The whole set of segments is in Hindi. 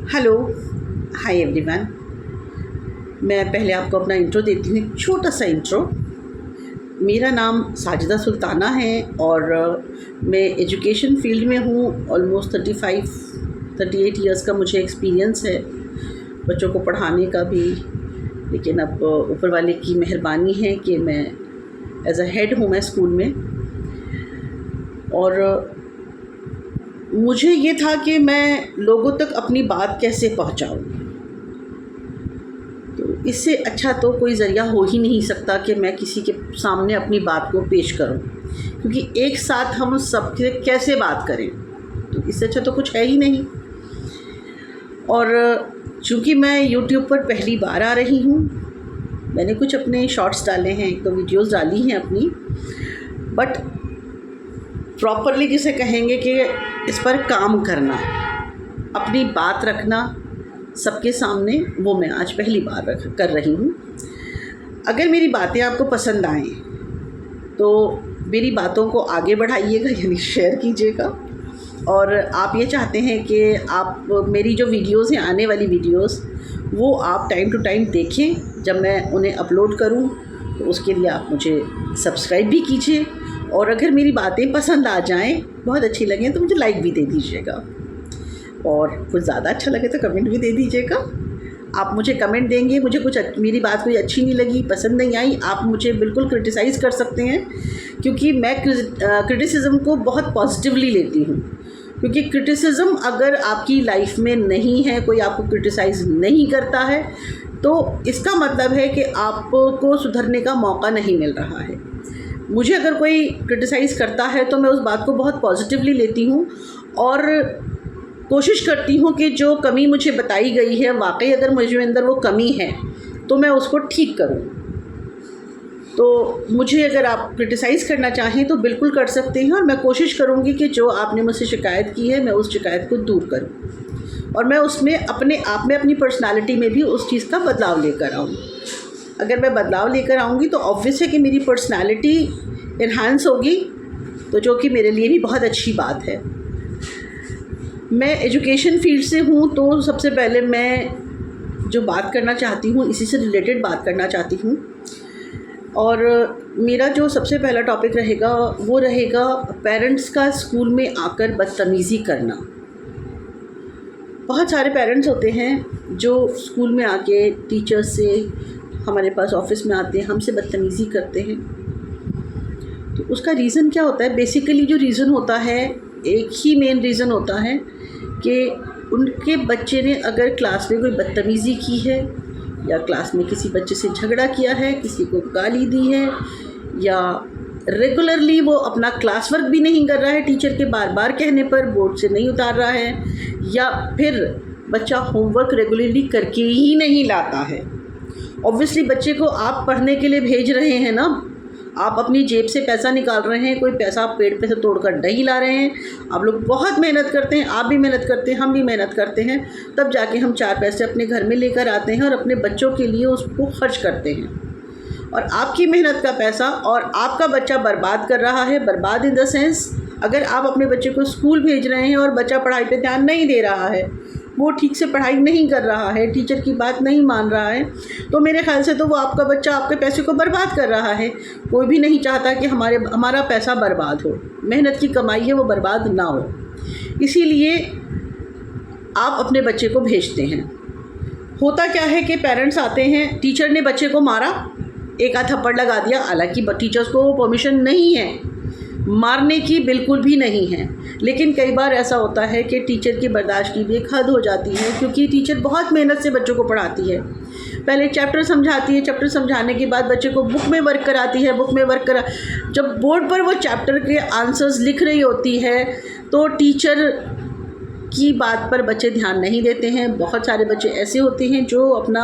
Hello, hi everyone. मैं पहले आपको अपना इंट्रो देती हूँ, एक छोटा सा इंट्रो। मेरा नाम साजिदा सुल्ताना है और मैं एजुकेशन फील्ड में हूँ। ऑलमोस्ट 38 इयर्स का मुझे एक्सपीरियंस है बच्चों को पढ़ाने का भी। लेकिन अब ऊपर वाले की मेहरबानी है कि मैं एज अ हेड हूँ मैं स्कूल में। और मुझे ये था कि मैं लोगों तक अपनी बात कैसे पहुँचाऊँ। तो इससे अच्छा तो कोई ज़रिया हो ही नहीं सकता कि मैं किसी के सामने अपनी बात को पेश करूं, क्योंकि एक साथ हम सबसे कैसे बात करें, तो इससे अच्छा तो कुछ है ही नहीं। और चूँकि मैं YouTube पर पहली बार आ रही हूँ, मैंने कुछ अपने शॉर्ट्स डाले हैं, एक तो वीडियोज़ डाली हैं अपनी, बट प्रॉपरली जिसे कहेंगे कि इस पर काम करना, अपनी बात रखना सबके सामने, वो मैं आज पहली बार कर रही हूँ। अगर मेरी बातें आपको पसंद आएँ तो मेरी बातों को आगे बढ़ाइएगा, यानी शेयर कीजिएगा। और आप ये चाहते हैं कि आप मेरी जो वीडियोज़ हैं, आने वाली वीडियोज़, वो आप टाइम टू टाइम देखें जब मैं उन्हें अपलोड करूँ, तो उसके लिए आप मुझे सब्सक्राइब भी कीजिए। और अगर मेरी बातें पसंद आ जाएँ, बहुत अच्छी लगें, तो मुझे लाइक भी दे दीजिएगा। और कुछ ज़्यादा अच्छा लगे तो कमेंट भी दे दीजिएगा। आप मुझे कमेंट देंगे, मुझे कुछ मेरी बात कोई अच्छी नहीं लगी, पसंद नहीं आई, आप मुझे बिल्कुल क्रिटिसाइज़ कर सकते हैं, क्योंकि मैं क्रिटिसिज्म को बहुत पॉजिटिवली लेती हूँ। क्योंकि क्रिटिसिज्म अगर आपकी लाइफ में नहीं है, कोई आपको क्रिटिसाइज़ नहीं करता है, तो इसका मतलब है कि आपको सुधरने का मौका नहीं मिल रहा है। मुझे अगर कोई क्रिटिसाइज़ करता है तो मैं उस बात को बहुत पॉजिटिवली लेती हूँ और कोशिश करती हूँ कि जो कमी मुझे बताई गई है, वाकई अगर मुझे अंदर वो कमी है तो मैं उसको ठीक करूँ। तो मुझे अगर आप क्रिटिसाइज़ करना चाहें तो बिल्कुल कर सकते हैं, और मैं कोशिश करूँगी कि जो आपने मुझसे शिकायत की है, मैं उस शिकायत को दूर करूँ और मैं उसमें अपने आप में, अपनी पर्सनालिटी में भी उस चीज़ का बदलाव लेकर आऊँ। अगर मैं बदलाव लेकर आऊँगी तो ऑब्वियस है कि मेरी पर्सनालिटी इन्हांस होगी, तो जो कि मेरे लिए भी बहुत अच्छी बात है। मैं एजुकेशन फील्ड से हूँ, तो सबसे पहले मैं जो बात करना चाहती हूँ, इसी से रिलेटेड बात करना चाहती हूँ। और मेरा जो सबसे पहला टॉपिक रहेगा वो रहेगा पेरेंट्स का स्कूल में आकर बदतमीज़ी करना। बहुत सारे पेरेंट्स होते हैं जो स्कूल में आके टीचर्स से, हमारे पास ऑफिस में आते हैं, हमसे बदतमीज़ी करते हैं। तो उसका रीज़न क्या होता है? बेसिकली जो रीज़न होता है, एक ही मेन रीज़न होता है कि उनके बच्चे ने अगर क्लास में कोई बदतमीज़ी की है, या क्लास में किसी बच्चे से झगड़ा किया है, किसी को गाली दी है, या रेगुलरली वो अपना क्लास वर्क भी नहीं कर रहा है, टीचर के बार बार कहने पर बोर्ड से नहीं उतार रहा है, या फिर बच्चा होमवर्क रेगुलरली करके ही नहीं लाता है। ऑब्वियसली बच्चे को आप पढ़ने के लिए भेज रहे हैं ना, आप अपनी जेब से पैसा निकाल रहे हैं, कोई पैसा आप पेड़ पे से तोड़कर नहीं ला रहे हैं। आप लोग बहुत मेहनत करते हैं, आप भी मेहनत करते हैं, हम भी मेहनत करते हैं, तब जाके हम 4 पैसे अपने घर में लेकर आते हैं और अपने बच्चों के लिए उसको खर्च करते हैं। और आपकी मेहनत का पैसा और आपका बच्चा बर्बाद कर रहा है। बर्बाद इन द सेंस, अगर आप अपने बच्चे को स्कूल भेज रहे हैं और बच्चा पढ़ाई पे ध्यान नहीं दे रहा है, वो ठीक से पढ़ाई नहीं कर रहा है, टीचर की बात नहीं मान रहा है, तो मेरे ख्याल से तो वो आपका बच्चा आपके पैसे को बर्बाद कर रहा है। कोई भी नहीं चाहता कि हमारा पैसा बर्बाद हो, मेहनत की कमाई है वो बर्बाद ना हो। इसीलिए आप अपने बच्चे को भेजते हैं। होता क्या है कि पेरेंट्स आते हैं, टीचर ने बच्चे को मारा, एक आध थप्पड़ लगा दिया, हालांकि टीचर्स को परमिशन नहीं है मारने की, बिल्कुल भी नहीं है। लेकिन कई बार ऐसा होता है कि टीचर की बर्दाश्त की भी एक हद हो जाती है, क्योंकि टीचर बहुत मेहनत से बच्चों को पढ़ाती है। पहले चैप्टर समझाती है, चैप्टर समझाने के बाद बच्चे को बुक में वर्क कराती है, बुक में वर्क करा, जब बोर्ड पर वो चैप्टर के आंसर्स लिख रही होती है तो टीचर की बात पर बच्चे ध्यान नहीं देते हैं। बहुत सारे बच्चे ऐसे होते हैं जो अपना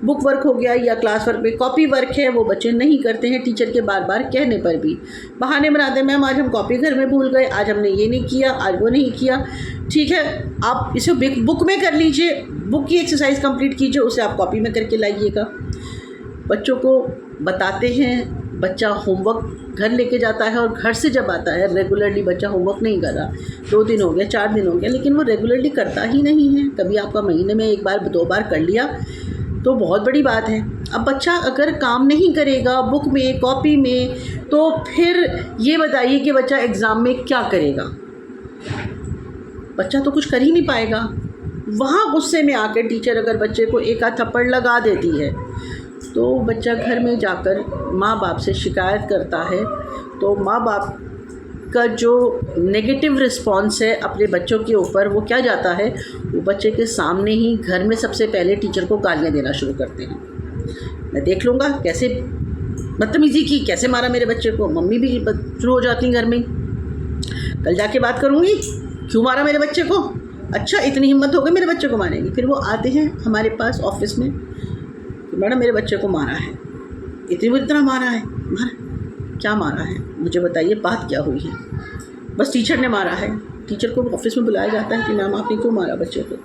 बुक वर्क हो गया या क्लास वर्क पे कॉपी वर्क है, वो बच्चे नहीं करते हैं, टीचर के बार बार कहने पर भी बहाने बनाते हैं, मैम आज हम कॉपी घर में भूल गए, आज हमने ये नहीं किया, आज वो नहीं किया। ठीक है, आप इसे बुक में कर लीजिए, बुक की एक्सरसाइज कंप्लीट कीजिए, उसे आप कॉपी में करके लाइएगा। बच्चों को बताते हैं, बच्चा होमवर्क घर लेके जाता है और घर से जब आता है रेगुलरली बच्चा होमवर्क नहीं कर रहा, 2 दिन हो गया 4 दिन हो गया, लेकिन वो रेगुलरली करता ही नहीं है। कभी आपका महीने में 1 बार 2 बार कर लिया तो बहुत बड़ी बात है। अब बच्चा अगर काम नहीं करेगा बुक में कॉपी में, तो फिर ये बताइए कि बच्चा एग्ज़ाम में क्या करेगा? बच्चा तो कुछ कर ही नहीं पाएगा। वहाँ गुस्से में आकर टीचर अगर बच्चे को एक आध थप्पड़ लगा देती है तो बच्चा घर में जाकर माँ बाप से शिकायत करता है, तो माँ बाप का जो नेगेटिव रिस्पॉन्स है अपने बच्चों के ऊपर वो क्या जाता है, वो बच्चे के सामने ही घर में सबसे पहले टीचर को गालियाँ देना शुरू करते हैं। मैं देख लूँगा कैसे बदतमीज़ी की, कैसे मारा मेरे बच्चे को। मम्मी भी शुरू हो जाती घर में, कल जाके बात करूँगी क्यों मारा मेरे बच्चे को, अच्छा इतनी हिम्मत हो गई मेरे बच्चे को मारेंगी। फिर वो आते हैं हमारे पास ऑफिस में, मैडम मेरे बच्चे को मारा है, इतना मारा है। मारा क्या मारा है मुझे बताइए, बात क्या हुई है? बस टीचर ने मारा है। टीचर को ऑफिस में बुलाया जाता है कि मैम आपने क्यों मारा बच्चे को?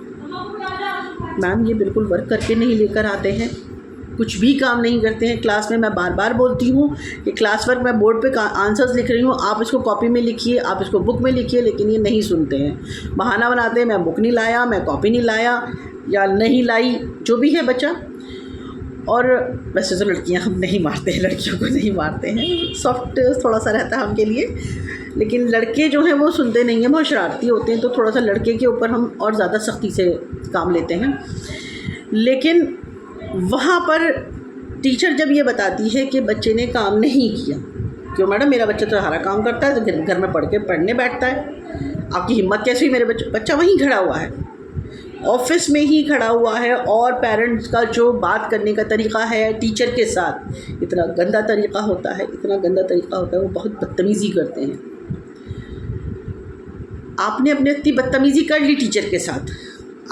मैम ये बिल्कुल वर्क करके नहीं लेकर आते हैं, कुछ भी काम नहीं करते हैं क्लास में। मैं बार बार बोलती हूँ कि क्लास वर्क मैं बोर्ड पे आंसर्स लिख रही हूँ, आप इसको कॉपी में लिखिए, आप इसको बुक में लिखिए, लेकिन ये नहीं सुनते हैं। बहाना बनाते हैं मैं बुक नहीं लाया, मैं कॉपी नहीं लाया या नहीं लाई, जो भी है बच्चा। और वैसे तो लड़कियां हम नहीं मारते हैं, लड़कियों को नहीं मारते हैं, सॉफ्ट थोड़ा सा रहता है हमके लिए, लेकिन लड़के जो हैं वो सुनते नहीं हैं, बहुत शरारती होते हैं, तो थोड़ा सा लड़के के ऊपर हम और ज़्यादा सख्ती से काम लेते हैं। लेकिन वहाँ पर टीचर जब ये बताती है कि बच्चे ने काम नहीं किया, क्यों मैडम मेरा बच्चा तो सारा काम करता है, तो घर में पढ़ने बैठता है, आपकी हिम्मत कैसे हुई? मेरे बच्चा वहीं खड़ा हुआ है, ऑफिस में ही खड़ा हुआ है, और पेरेंट्स का जो बात करने का तरीक़ा है टीचर के साथ इतना गंदा तरीक़ा होता है, इतना गंदा तरीक़ा होता है, वो बहुत बदतमीज़ी करते हैं। आपने अपने इतनी बदतमीज़ी कर ली टीचर के साथ,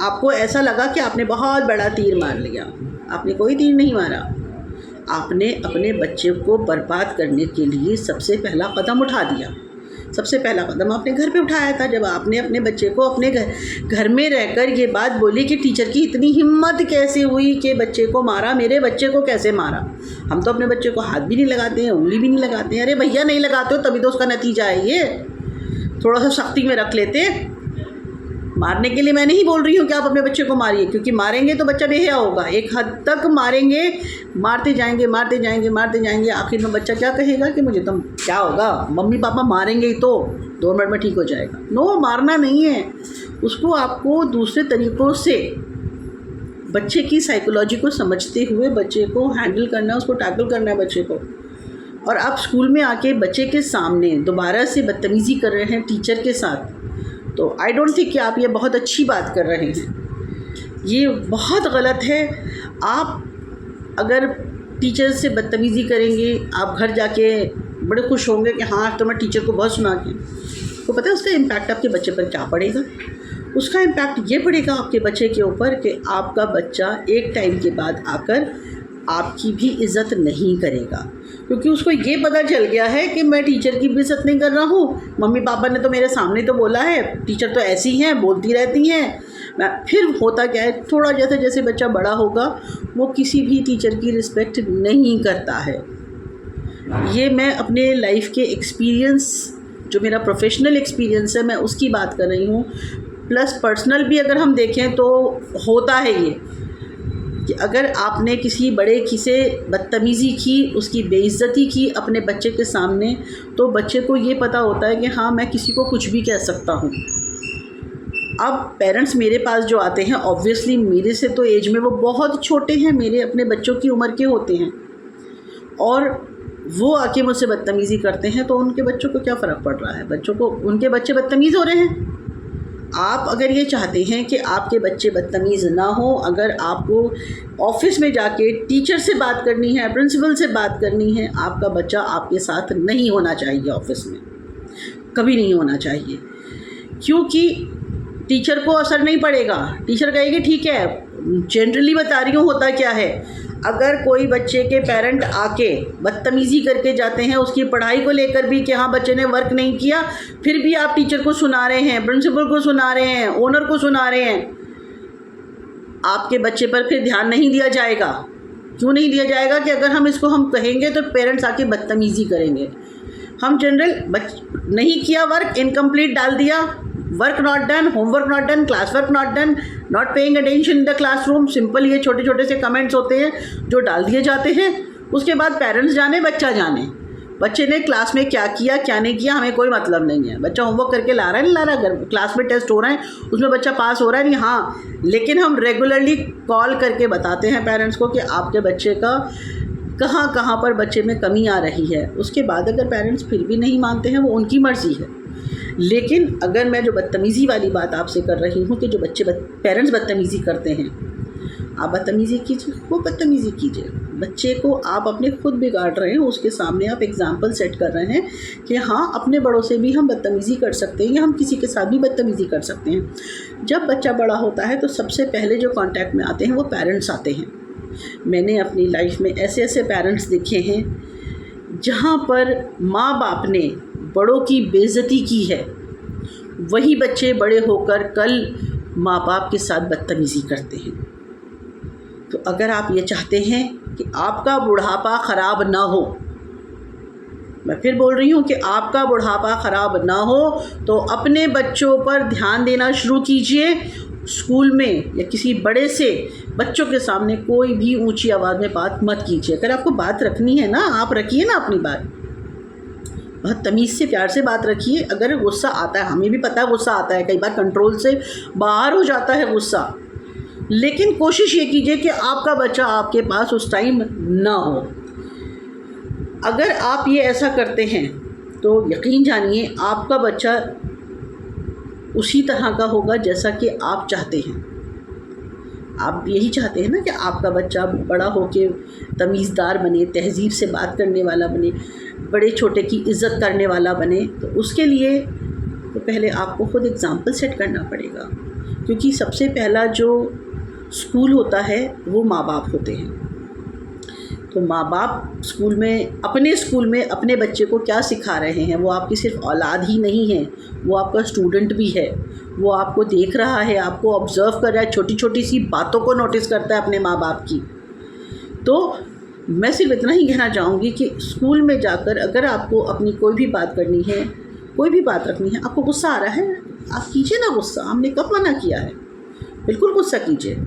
आपको ऐसा लगा कि आपने बहुत बड़ा तीर मार लिया, आपने कोई तीर नहीं मारा। आपने अपने बच्चे को बर्बाद करने के लिए सबसे पहला कदम उठा दिया। सबसे पहला कदम आपने घर पे उठाया था, जब आपने अपने बच्चे को अपने घर में रहकर ये बात बोली कि टीचर की इतनी हिम्मत कैसे हुई कि बच्चे को मारा, मेरे बच्चे को कैसे मारा। हम तो अपने बच्चे को हाथ भी नहीं लगाते हैं, उंगली भी नहीं लगाते हैं। अरे भैया नहीं लगाते हो तभी तो उसका नतीजा है ये, थोड़ा सा सख्ती में रख लेते। मारने के लिए मैं नहीं बोल रही हूँ कि आप अपने बच्चे को मारिए, क्योंकि मारेंगे तो बच्चा बेहया होगा। एक हद तक मारेंगे, मारते जाएंगे मारते जाएंगे मारते जाएंगे, आखिर में बच्चा क्या कहेगा कि मुझे तो क्या होगा, मम्मी पापा मारेंगे ही तो 2 मिनट में ठीक हो जाएगा। नो, मारना नहीं है उसको, आपको दूसरे तरीक़ों से बच्चे की साइकोलॉजी को समझते हुए बच्चे को हैंडल करना, उसको टैकल करना है बच्चे को। और आप स्कूल में आके बच्चे के सामने दोबारा से बदतमीज़ी कर रहे हैं टीचर के साथ, तो आई डोंट थिंक कि आप ये बहुत अच्छी बात कर रहे हैं, ये बहुत गलत है। आप अगर टीचर से बदतमीज़ी करेंगे, आप घर जाके बड़े खुश होंगे कि हाँ तो मैं टीचर को बहुत सुना के, तो पता है उसका इम्पैक्ट आपके बच्चे पर क्या पड़ेगा? उसका इम्पैक्ट ये पड़ेगा आपके बच्चे के ऊपर कि आपका बच्चा एक टाइम के बाद आकर आपकी भी इज़्ज़त नहीं करेगा, क्योंकि उसको ये पता चल गया है कि मैं टीचर की भी इज़्ज़त नहीं कर रहा हूँ, मम्मी पापा ने तो मेरे सामने तो बोला है, टीचर तो ऐसी हैं, बोलती रहती हैं। फिर होता क्या है, थोड़ा जैसे जैसे बच्चा बड़ा होगा वो किसी भी टीचर की रिस्पेक्ट नहीं करता है। ये मैं अपने लाइफ के एक्सपीरियंस, जो मेरा प्रोफेशनल एक्सपीरियंस है, मैं उसकी बात कर रही हूँ। प्लस पर्सनल भी अगर हम देखें तो होता है ये कि अगर आपने किसी बड़े की से बदतमीज़ी की, उसकी बेइज्जती की अपने बच्चे के सामने, तो बच्चे को ये पता होता है कि हाँ मैं किसी को कुछ भी कह सकता हूँ। अब पेरेंट्स मेरे पास जो आते हैं, ऑब्वियसली मेरे से तो एज में वो बहुत छोटे हैं, मेरे अपने बच्चों की उम्र के होते हैं, और वो आके मुझसे बदतमीज़ी करते हैं, तो उनके बच्चों को क्या फ़र्क पड़ रहा है? बच्चों को, उनके बच्चे बदतमीज़ हो रहे हैं। आप अगर ये चाहते हैं कि आपके बच्चे बदतमीज़ ना हो, अगर आपको ऑफिस में जाके टीचर से बात करनी है, प्रिंसिपल से बात करनी है, आपका बच्चा आपके साथ नहीं होना चाहिए ऑफिस में, कभी नहीं होना चाहिए, क्योंकि टीचर को असर नहीं पड़ेगा। टीचर कहेगी ठीक है, जनरली बता रही हूँ होता क्या है, अगर कोई बच्चे के पेरेंट आके बदतमीज़ी करके जाते हैं उसकी पढ़ाई को लेकर भी कि हाँ बच्चे ने वर्क नहीं किया, फिर भी आप टीचर को सुना रहे हैं, प्रिंसिपल को सुना रहे हैं, ओनर को सुना रहे हैं, आपके बच्चे पर फिर ध्यान नहीं दिया जाएगा। क्यों नहीं दिया जाएगा कि अगर हम इसको हम कहेंगे तो पेरेंट्स आके बदतमीज़ी करेंगे। हम जनरल नहीं किया वर्क, इनकम्प्लीट डाल दिया, work not done, homework not done, class work not done, not paying attention in the classroom, simple ये छोटे छोटे से कमेंट्स होते हैं जो डाल दिए जाते हैं। उसके बाद पेरेंट्स जाने, बच्चा जाने, बच्चे ने क्लास में क्या किया क्या नहीं किया हमें कोई मतलब नहीं है। बच्चा होमवर्क करके ला रहा है नहीं ला रहा, घर क्लास में टेस्ट हो रहा है उसमें बच्चा पास हो रहा है नहीं, हाँ, लेकिन हम रेगुलरली कॉल करके बताते हैं पेरेंट्स को कि आपके बच्चे का कहाँ कहाँ पर बच्चे में कमी आ रही है। उसके बाद अगर पेरेंट्स फिर भी नहीं मानते हैं वो उनकी मर्ज़ी है। लेकिन अगर मैं जो बदतमीज़ी वाली बात आपसे कर रही हूँ कि जो पेरेंट्स बदतमीज़ी करते हैं, आप बदतमीज़ी कीजिए, वो बदतमीज़ी कीजिए, बच्चे को आप अपने खुद बिगाड़ रहे हैं, उसके सामने आप एग्जाम्पल सेट कर रहे हैं कि हाँ अपने बड़ों से भी हम बदतमीज़ी कर सकते हैं या हम किसी के साथ भी बदतमीज़ी कर सकते हैं। जब बच्चा बड़ा होता है तो सबसे पहले जो कांटेक्ट में आते हैं वो पेरेंट्स आते हैं। मैंने अपनी लाइफ में ऐसे ऐसे पेरेंट्स देखे हैं जहाँ पर माँ बाप ने बड़ों की बेइज्जती की है, वही बच्चे बड़े होकर कल माँ बाप के साथ बदतमीज़ी करते हैं। तो अगर आप ये चाहते हैं कि आपका बुढ़ापा ख़राब ना हो, मैं फिर बोल रही हूँ कि आपका बुढ़ापा ख़राब ना हो, तो अपने बच्चों पर ध्यान देना शुरू कीजिए। स्कूल में या किसी बड़े से बच्चों के सामने कोई भी ऊंची आवाज़ में बात मत कीजिए। अगर आपको बात रखनी है ना, आप रखिए ना अपनी बात, बहुत तमीज़ से प्यार से बात रखिए। अगर गुस्सा आता है, हमें भी पता है गुस्सा आता है, कई बार कंट्रोल से बाहर हो जाता है गुस्सा, लेकिन कोशिश ये कीजिए कि आपका बच्चा आपके पास उस टाइम ना हो। अगर आप ये ऐसा करते हैं तो यकीन जानिए आपका बच्चा उसी तरह का होगा जैसा कि आप चाहते हैं। आप यही चाहते हैं ना कि आपका बच्चा बड़ा होके तमीज़दार बने, तहज़ीब से बात करने वाला बने, बड़े छोटे की इज़्ज़त करने वाला बने। तो उसके लिए तो पहले आपको खुद एग्ज़ाम्पल सेट करना पड़ेगा, क्योंकि सबसे पहला जो स्कूल होता है वो माँ बाप होते हैं। तो माँ बाप स्कूल में अपने बच्चे को क्या सिखा रहे हैं, वो आपकी सिर्फ औलाद ही नहीं है, वो आपका स्टूडेंट भी है। वो आपको देख रहा है, आपको ऑब्ज़र्व कर रहा है, छोटी छोटी सी बातों को नोटिस करता है अपने माँ बाप की। तो मैं सिर्फ इतना ही कहना चाहूँगी कि स्कूल में जाकर अगर आपको अपनी कोई भी बात करनी है, कोई भी बात रखनी है, आपको गुस्सा आ रहा है, आप कीजिए ना गुस्सा, हमने कब मना किया है, बिल्कुल गुस्सा कीजिए।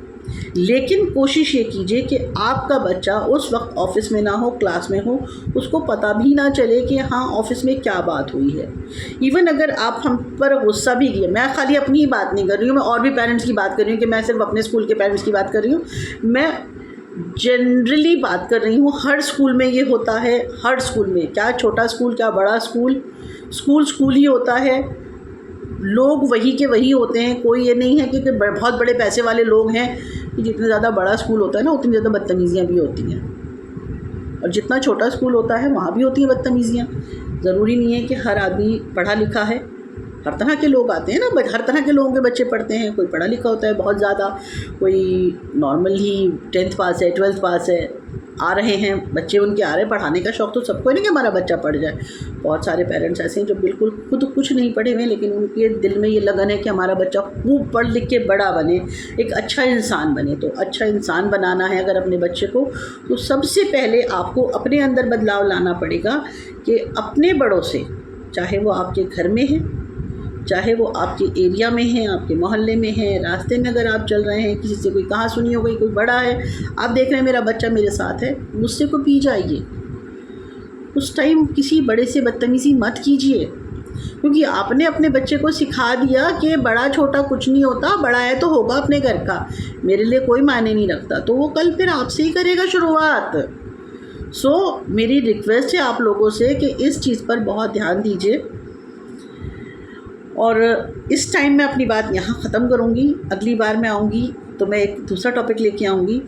लेकिन कोशिश ये कीजिए कि आपका बच्चा उस वक्त ऑफ़िस में ना हो, क्लास में हो, उसको पता भी ना चले कि हाँ ऑफ़िस में क्या बात हुई है। इवन अगर आप हम पर गुस्सा भी किए, मैं खाली अपनी ही बात नहीं कर रही हूँ, मैं और भी पेरेंट्स की बात कर रही हूँ कि मैं सिर्फ अपने स्कूल के पेरेंट्स की बात कर रही हूँ, मैं जनरली बात कर रही हूँ। हर स्कूल में ये होता है, हर स्कूल में, क्या छोटा स्कूल क्या बड़ा स्कूल, स्कूल ही होता है। लोग वही के वही होते हैं। कोई ये नहीं है कि बहुत बड़े पैसे वाले लोग हैं कि जितना ज़्यादा बड़ा स्कूल होता है ना उतनी ज़्यादा बदतमीज़ियाँ भी होती हैं, और जितना छोटा स्कूल होता है वहाँ भी होती हैं बदतमीज़ियाँ। ज़रूरी नहीं है कि हर आदमी पढ़ा लिखा है, हर तरह के लोग आते हैं ना, हर तरह के लोगों के बच्चे पढ़ते हैं। कोई पढ़ा लिखा होता है बहुत ज़्यादा, कोई नॉर्मल ही 10th पास है, 12th पास है, आ रहे हैं बच्चे, उनके आ रहे हैं। पढ़ाने का शौक़ तो सबको नहीं कि हमारा बच्चा पढ़ जाए। बहुत सारे पेरेंट्स ऐसे हैं जो बिल्कुल खुद कुछ नहीं पढ़े हुए हैं, लेकिन उनके दिल में ये लगन है कि हमारा बच्चा खूब पढ़ लिख के बड़ा बने, एक अच्छा इंसान बने। तो अच्छा इंसान बनाना है अगर अपने बच्चे को, तो सबसे पहले आपको अपने अंदर बदलाव लाना पड़ेगा कि अपने बड़ों से, चाहे वो आपके घर में है, चाहे वो आपके एरिया में है, आपके मोहल्ले में है, रास्ते में अगर आप चल रहे हैं, किसी से कोई कहा सुनी हो गई, कोई बड़ा है, आप देख रहे हैं मेरा बच्चा मेरे साथ है, गुस्से को पी जाइए। उस टाइम किसी बड़े से बदतमीज़ी मत कीजिए, क्योंकि आपने अपने बच्चे को सिखा दिया कि बड़ा छोटा कुछ नहीं होता, बड़ा है तो होगा अपने घर का, मेरे लिए कोई मायने नहीं रखता, तो वो कल फिर आपसे ही करेगा शुरुआत। मेरी रिक्वेस्ट है आप लोगों से कि इस चीज़ पर बहुत ध्यान दीजिए। और इस टाइम मैं अपनी बात यहाँ ख़त्म करूँगी। अगली बार मैं आऊँगी तो मैं एक दूसरा टॉपिक लेके आऊँगी,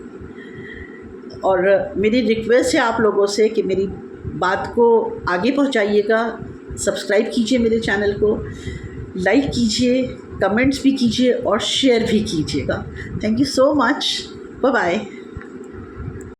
और मेरी रिक्वेस्ट है आप लोगों से कि मेरी बात को आगे पहुँचाइएगा। सब्सक्राइब कीजिए मेरे चैनल को, लाइक कीजिए, कमेंट्स भी कीजिए और शेयर भी कीजिएगा। Thank you so much, bye bye.